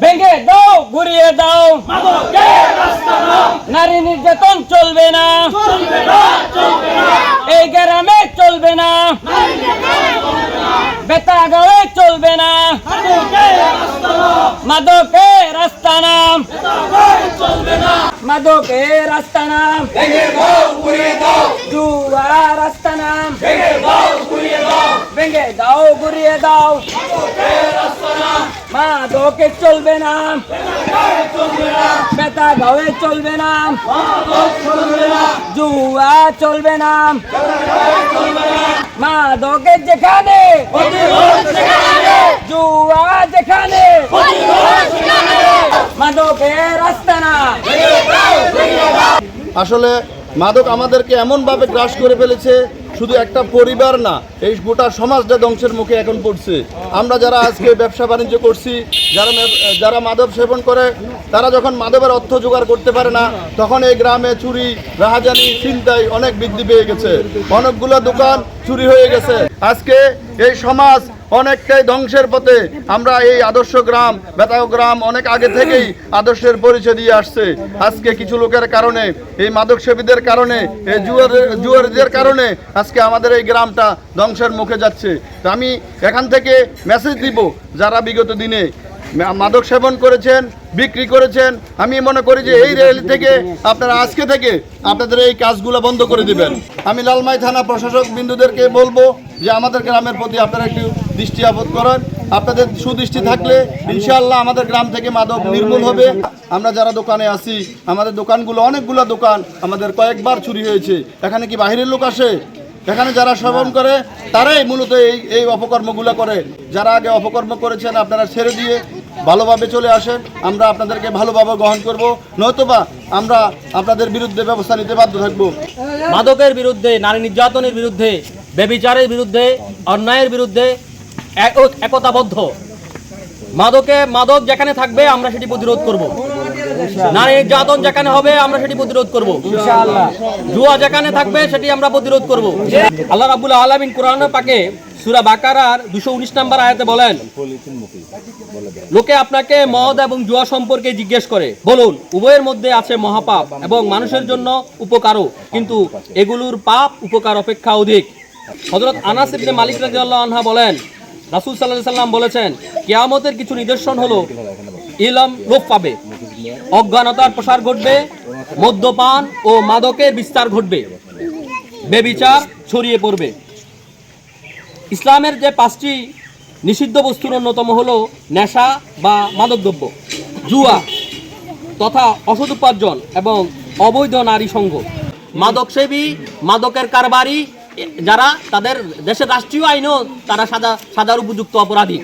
ভেঙে দাও, ঘুরিয়ে দাও, নারী নির্যাতন চলবে না, এই গ্রামে চলবে না, বেতাগাঁওয়ে চলবে না, মাদকের আস্তানা, মাদকের আস্তানা, জুয়ার আস্তানা, ভেঙে দাও, ঘুরিয়ে দাও, মাদকে চলবে না, বেতাগাঁওয়ে চলবে না, জুয়া চলবে না, মাদকে যেখানে, জুয়া যেখানে, মাদকের আস্তানা। আসলে মাদক আমাদেরকে এমনভাবে গ্রাস করে ফেলেছে, শুধু একটা পরিবার না, এই গোটা সমাজটা ধ্বংসের মুখে এখন পড়ছে। আমরা যারা আজকে ব্যবসা বাণিজ্য করছি, যারা মাদক সেবন করে, তারা যখন মাদকের অর্থ জোগাড় করতে পারে না, তখন এই গ্রামে চুরি, রাহাজানি, ছিনতাই অনেক বৃদ্ধি পেয়ে গেছে। অনেকগুলো দোকান চুরি হয়ে গেছে। আজকে এই সমাজ অনেকটাই ধ্বংসের পথে। আমরা এই আদর্শ গ্রাম, বেতাগাঁও গ্রাম অনেক আগে থেকেই আদর্শের পরিচয় দিয়ে আসছে। আজকে কিছু লোকের কারণে, এই মাদক সেবীদের কারণে, এই জুয়ারিদের কারণে আজকে আমাদের এই গ্রামটা ধ্বংসের মুখে যাচ্ছে। তো আমি এখান থেকে মেসেজ দিব, যারা বিগত দিনে মাদক সেবন করেছেন, বিক্রি করেছেন, আমি মনে করি যে এই র্যালি থেকে আপনারা আজকে থেকে আপনাদের এই কাজগুলো বন্ধ করে দিবেন। আমি লালমাই থানা প্রশাসক বিন্দুদেরকে বলবো যে আমাদের গ্রামের প্রতি আপনারা একটু দৃষ্টি আপদ করেন। আপনাদের সুদৃষ্টি থাকলে ইনশাআল্লাহ আমাদের গ্রাম থেকে মাদক নির্মূল হবে। আমরা যারা দোকানে আছি, আমাদের দোকানগুলো, অনেকগুলো দোকান আমাদের কয়েকবার চুরি হয়েছে। এখানে কি বাহিরের লোক আসে? এখানে যারা সেবন করে তারাই মূলত এই অপকর্মগুলো করে। যারা আগে অপকর্ম করেছেন আপনারা ছেড়ে দিয়ে ভালোভাবে চলে আসেন, আমরা আপনাদেরকে ভালোভাবে গ্রহণ করব, নয়তোবা আমরা আপনাদের বিরুদ্ধে ব্যবস্থা নিতে বাধ্য থাকব। মাদকের বিরুদ্ধে, নারী নির্যাতনের বিরুদ্ধে, ব্যভিচারের বিরুদ্ধে, অন্যায়ের বিরুদ্ধে একতাবদ্ধ। মাদক যেখানে থাকবে আমরা সেটি প্রতিরোধ করব। নারী নির্যাতন যেখানে হবে আমরা সেটি প্রতিরোধ করব। জুয়া যেখানে থাকবে সেটি আমরা প্রতিরোধ করব। আল্লাহ রাব্বুল আলামিন কোরআন পাকে সূরা বাকারার 219 নম্বর আয়াতে বলেন, লোকে আপনাকে মদ এবং জুয়া সম্পর্কে জিজ্ঞেস করে, বলুন উভয়ের মধ্যে আছে মহাপাপ এবং মানুষের জন্য উপকারও, কিন্তু এগুলোর পাপ উপকার অপেক্ষা অধিক। হযরত আনাস ইবনে মালিক রাদিয়াল্লাহু আনহু বলেন, রাসূল সাল্লাল্লাহু আলাইহি সাল্লাম বলেছেন, কিয়ামতের কিছু নিদর্শন হলো ইলম লোপ পাবে, অজ্ঞানতার প্রসার ঘটবে, মদ্যপান ও মাদকের বিস্তার ঘটবে, ব্যভিচার ছড়িয়ে পড়বে। ইসলামের যে 5টি নিষিদ্ধ বস্তুর অন্যতম হলো নেশা বা মাদকদ্রব্য, জুয়া তথা অসৎ উপার্জন এবং অবৈধ নারী সঙ্গ। মাদক সেবী, মাদকের কারবারি যারা, তাদের দেশের রাষ্ট্রীয় আইনেও তারা সাজার উপযুক্ত অপরাধী।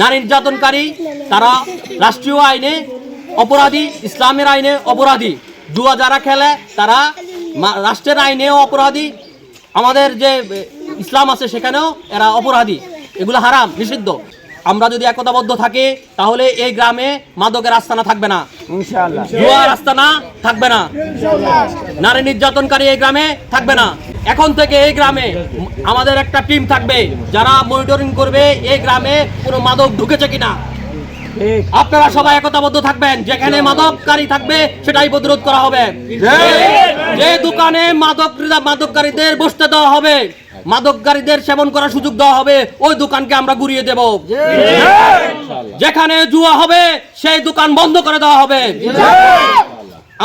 নারী নির্যাতনকারী তারা রাষ্ট্রীয় আইনে অপরাধী, ইসলামের আইনে অপরাধী। জুয়া যারা খেলে তারা রাষ্ট্রের আইনেও অপরাধী, আমাদের যে ইসলাম আছে সেখানেও এরা অপরাধী। এগুলো হারাম, নিষিদ্ধ। আমরা যদি একতাবদ্ধ থাকি তাহলে এই গ্রামে মাদকের আস্তানা থাকবে না, ইনশাআল্লাহ। জুয়ার আস্তানা থাকবে না, নারী নির্যাতনকারী এই গ্রামে থাকবে না। এখন থেকে এই গ্রামে আমাদের একটা টিম থাকবে যারা মনিটরিং করবে এই গ্রামে কোনো মাদক ঢুকেছে কিনা। আপনারা সবাই একতাবদ্ধ থাকবেন, যেখানে মাদককারী থাকবে সেটাই প্রতিরোধ করা হবে। যে দোকানে মাদককারীদের বসতে দেওয়া হবে, মাদককারীদের সেবন করার সুযোগ দেওয়া হবে, ওই দোকানকে আমরা ঘুরিয়ে দেব। যেখানে জুয়া হবে সেই দোকান বন্ধ করে দেওয়া হবে।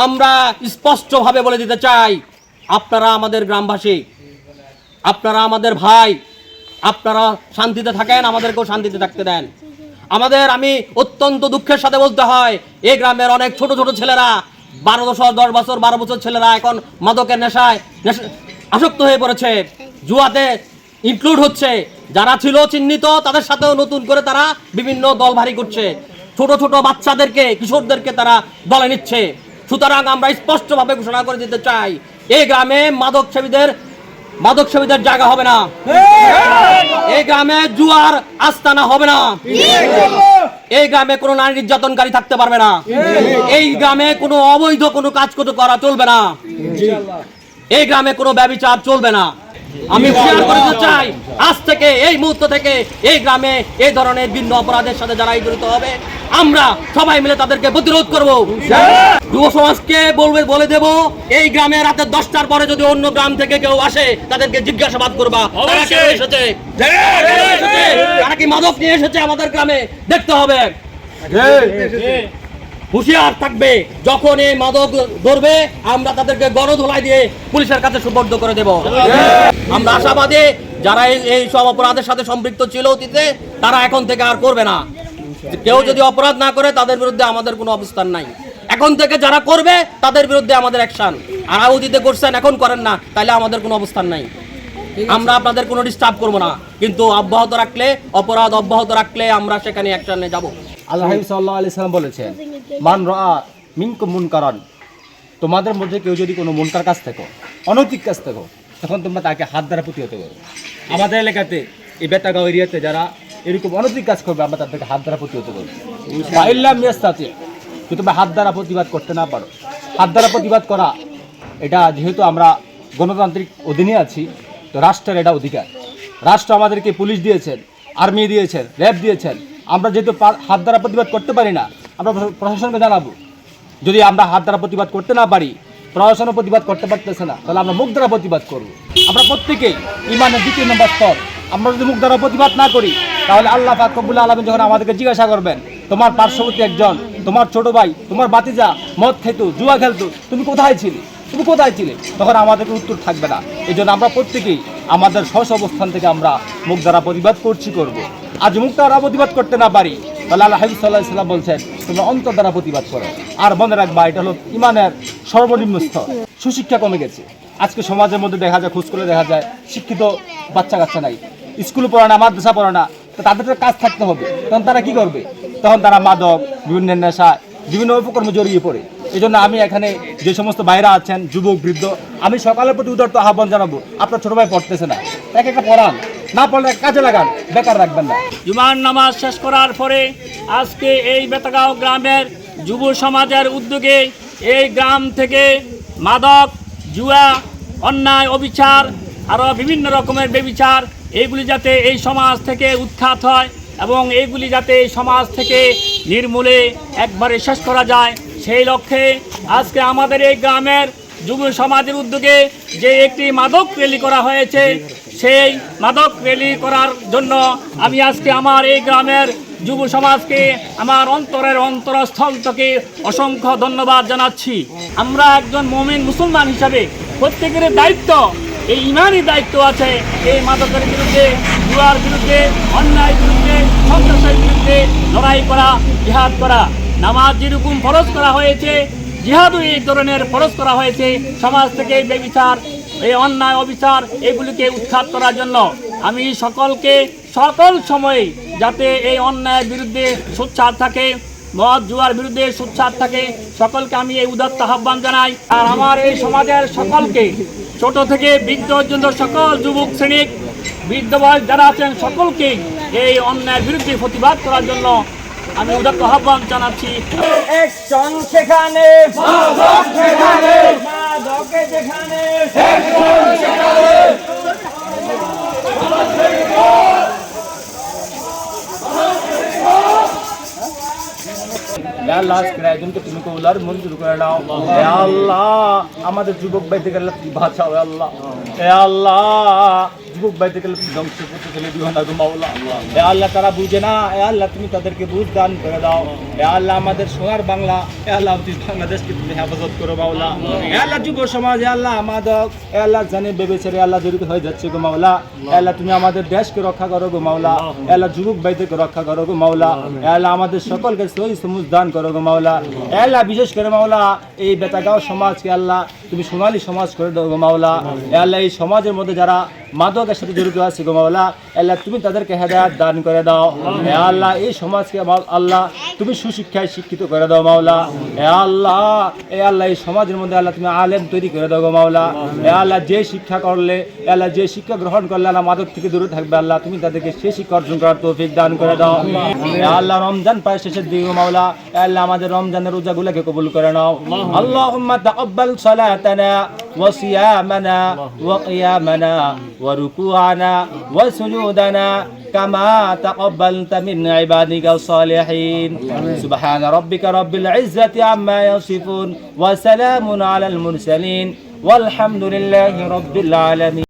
আমরা স্পষ্টভাবে বলে দিতে চাই, আপনারা আমাদের গ্রামবাসী, আপনারা আমাদের ভাই, আপনারা শান্তিতে থাকেন, আমাদেরকেও শান্তিতে থাকতে দেন। আমি অত্যন্ত দুঃখের সাথে বলতে হয়, এই গ্রামের অনেক ছোট ছোট ছেলেরা, 10 বছর 12 বছর ছেলেরা এখন মাদকের নেশায় আসক্ত হয়ে পড়েছে, জুয়াতে ইনক্লুড হচ্ছে। যারা ছিল চিহ্নিত তাদের সাথেও নতুন করে তারা বিভিন্ন দল ভারী করছে, ছোট ছোট বাচ্চাদেরকে, কিশোরদেরকে তারা দলে নিচ্ছে। সুতরাং আমরা স্পষ্টভাবে ঘোষণা করে দিতে চাই, এই গ্রামে মাদক সেবীদের জায়গা হবে না, এই গ্রামে জুয়ার আস্তানা হবে না, এই গ্রামে কোনো নারী নির্যাতনকারী থাকতে পারবে না, এই গ্রামে কোনো অবৈধ কোনো কাজ করা চলবে না। এই গ্রামে কোনো ব্যভিচার চলবে না। আমি শেয়ার করতে চাই, আজ থেকে এই মুহূর্ত থেকে এই গ্রামে এই ধরনের ভিন্ন অপরাধের সাথে যারা জড়িত হবে আমরা সবাই মিলে তাদেরকে প্রতিরোধ করব। যুব সমাজকে বলে দেব, এই গ্রামে রাতে 10টার পরে যদি অন্য গ্রাম থেকে কেউ আসে তাদেরকে জিজ্ঞাসাবাদ করবা তারা কেন এসেছে, তারা কি মাদক নিয়ে এসেছে আমাদের গ্রামে দেখতে হবে। হুঁশিয়ার থাকবে, যখন এই মাদক ধরবে আমরা তাদেরকে গণধোলাই দিয়ে পুলিশের কাছে সুপর্দ করে দেব। আমরা আশাবাদী যারা এই সব অপরাধের সাথে সম্পৃক্ত ছিল অতীতে তারা এখন থেকে আর করবে না। কেউ যদি অপরাধ না করে তাদের বিরুদ্ধে আমাদের কোনো অবস্থান নাই। এখন থেকে যারা করবে তাদের বিরুদ্ধে আমাদের অ্যাকশন। আর অতীতে করছেন এখন করেন না, তাহলে আমাদের কোনো অবস্থান নাই। আমরা আপনাদের কোনো ডিস্টার্ব করবো না, কিন্তু অব্যাহত রাখলে, অপরাধ অব্যাহত রাখলে আমরা সেখানে অ্যাকশনে যাব। আল্লাহ সাল্লাল্লাহু আলাইহি সাল্লাম বলেছেন, মান রাআ মিনকুম মুনকারান, তোমাদের মধ্যে কেউ যদি কোনো মুনকার কাজ থাকো, অনৈতিক কাজ থাকো, তখন তোমরা তাকে হাত দ্বারা প্রতিহত করো। আমাদের এলাকাতে এই বেতাগাঁও এরিয়াতে যারা এরকম অনৈতিক কাজ করবে আমরা তাদেরকে হাত দ্বারা প্রতিহত করবো। ইল্লাম ইয়াস্তাতি, যদি তোমরা হাত দ্বারা প্রতিবাদ করতে না পারো, হাত দ্বারা প্রতিবাদ করা এটা যেহেতু আমরা গণতান্ত্রিক অধীনে আছি, তো রাষ্ট্রের এটা অধিকার। রাষ্ট্র আমাদেরকে পুলিশ দিয়েছেন, আর্মি দিয়েছেন, র্যাব দিয়েছেন। আমরা যেহেতু হাত দ্বারা প্রতিবাদ করতে পারি না, আমরা প্রশাসনকে জানাবো। যদি আমরা হাত দ্বারা প্রতিবাদ করতে না পারি, প্রশাসনও প্রতিবাদ করতে পারতেছে না, তাহলে আমরা মুখ দ্বারা প্রতিবাদ করব। আমরা প্রত্যেকেই ইমানের 2 নম্বর স্তর, আমরা যদি মুখ দ্বারা প্রতিবাদ না করি তাহলে আল্লাহ পাক রব্বুল আলামিন যখন আমাদেরকে জিজ্ঞাসা করবেন, তোমার পার্শ্ববর্তী একজন, তোমার ছোট ভাই, তোমার ভাতিজা মদ খেতো, জুয়া খেলতো, তুমি কোথায় ছিলে, তুমি কোথায় ছিলে, তখন আমাদেরকে উত্তর থাকবে না। এই জন্য আমরা প্রত্যেকেই আমাদের স্ব অবস্থান থেকে আমরা মুখ দ্বারা প্রতিবাদ করব। আজ মুখ দ্বারা প্রতিবাদ করতে না পারি, তাহলে আল্লাহ হাবিব সাল্লাল্লাহু আলাইহি সাল্লাম বলছেন তোমরা অন্তর দ্বারা প্রতিবাদ করো। আর মনে রাখবা, এটা হলো ইমানের সর্বনিম্ন স্তর। সুশিক্ষা কমে গেছে আজকে সমাজের মধ্যে, দেখা যায় খোঁজ করে দেখা যায় শিক্ষিত বাচ্চা কাচ্চা নাই, স্কুলে পড়ে না, মাদ্রাসা পড়ে না, তো তাদের কাজ থাকতে হবে। তখন তারা কি করবে? তখন তারা মাদক, বিভিন্ন নেশা, বিভিন্ন উপকর্মে জড়িয়ে পড়ে। এই জন্য আমি এখানে যে সমস্ত ভাইরা আছেন, যুবক বৃদ্ধ, আমি সকালের প্রতি উদারত আহ্বান জানাবো, আপনার ছোট ভাই পড়তেছে না, তাকে একটা পড়ান, না পড়লে কাজে লাগান, বেকার রাখবেন না। জুমার নামাজ শেষ করার পরে আজকে এই বেতাগাঁও গ্রামের যুব সমাজের উদ্যোগে এই গ্রাম থেকে মাদক, জুয়া, অন্যায়, অবিচার, আরও বিভিন্ন রকমের বেবিচার, এইগুলি যাতে এই সমাজ থেকে উৎখাত হয় এবং এইগুলি যাতে এই সমাজ থেকে নির্মূলে একবারে শেষ করা যায়, সেই লক্ষ্যে আজকে আমাদের এই গ্রামের যুব সমাজের উদ্যোগে যে একটি মাদক র্যালি করা হয়েছে, সেই মাদক র্যালি করার জন্য আমি আজকে আমার এই গ্রামের যুব সমাজকে আমার অন্তরের অন্তরস্থল থেকে অসংখ্য ধন্যবাদ জানাচ্ছি। আমরা একজন মুমিন মুসলমান হিসাবে প্রত্যেকের দায়িত্ব, এই ইমানি দায়িত্ব আছে এই মাদকের বিরুদ্ধে, জুয়ার বিরুদ্ধে, অন্যায় বিরুদ্ধে, সন্ত্রাসের বিরুদ্ধে লড়াই করা, জিহাদ করা। নামাজ যেরকম ফরজ করা হয়েছে, জিহাদও এই ধরনের ফরজ করা হয়েছে সমাজ থেকে এই বেবিচার, এই অন্যায় অবিচার এগুলিকে উৎখাত করার জন্য। আমি সকলকে সকল সময়ে যাতে এই অন্যায়ের বিরুদ্ধে সোচ্চার থাকে, মদ জুয়ার বিরুদ্ধে সোচ্চার থাকে, সকলকে আমি এই উদাত্ত আহ্বান জানাই। আর আমার এই সমাজের সকলকে, ছোট থেকে বৃদ্ধ পর্যন্ত সকল যুবক শ্রেণী, বৃদ্ধ বয়স যারা আছেন সকলকে এই অন্যায়ের বিরুদ্ধে প্রতিবাদ করার জন্য আমি উদাত্ত আহ্বান জানাচ্ছি। অ্যাকশন সেখানে, মাদক সেখানে, মাদকে যেখানে, অ্যাকশন সেখানে। আল্লাহ আজকের আয়োজনকে তুমি কবুল মঞ্জুর করে নাও। হে আল্লাহ, আমাদের যুবক ভাই থেকে বাঁচাও। আল্লাহ, হে আল্লাহ, যুবক ভাই থেকে ধ্বংস করতে ফেলে দিও না গো মাওলা। হে আল্লাহ, তারা বুঝে না, হে আল্লাহ তুমি তাদেরকে বুঝ দান করে দাও। হে আল্লাহ, আমাদের সোনার বাংলা, হে আল্লাহ বাংলাদেশকে তুমি হেফাজত করো মাওলা। হে আল্লাহ, যুব সমাজ, হে আল্লাহ মাদক, হে আল্লাহ জানে বেবেছেরে আল্লাহ জড়িত হয়ে যাচ্ছে গো মাওলা। হে আল্লাহ, তুমি আমাদের দেশকে রক্ষা করো গো মাওলা। হে আল্লাহ, যুবক ভাইদেরকে রক্ষা করো গো মাওলা। হে আল্লাহ, আমাদের সকলকে সহি সমুজ দান করো গো মাওলা। হে আল্লাহ, বিশেষ করে মাওলা এই বেতাগাঁও সমাজকে আল্লাহ তুমি সোনালী সমাজ করে দাও গো মাওলা। হে আল্লাহ, এই সমাজের মধ্যে যারা মাদকের সাথে জড়িত আছে গো মাওলা, আল্লাহ তুমি তাদেরকে হেদায়েত দান করে দাও। হে আল্লাহ, এই সমাজকে আল্লাহ তুমি সুশিক্ষায় শিক্ষিত করে দাও মাওলা। হে আল্লাহ, এই সমাজের মধ্যে আল্লাহ তুমি আলেম তৈরি করে দাও গো মাওলা। হে আল্লাহ, যে শিক্ষা করলে, আল্লাহ যে শিক্ষা গ্রহণ করলে আল্লাহ মাদক থেকে দূরে থাকবে, আল্লাহ তুমি তাদেরকে সেই শিক্ষা অর্জন করার তৌফিক দান করে দাও। হে আল্লাহ, রমজান প্রায় শেষের দিকে গো মাওলা, আল্লাহ আমাদের রমজানের রোজাগুলোকে কবুল করে নাও। আল্লাহুম্মা তাকাব্বাল সালাতানা وصيامنا وقيامنا وركوعنا وسجودنا كما تقبلت من عبادك الصالحين سبحان ربك رب العزة عما يصفون وسلام على المرسلين والحمد لله رب العالمين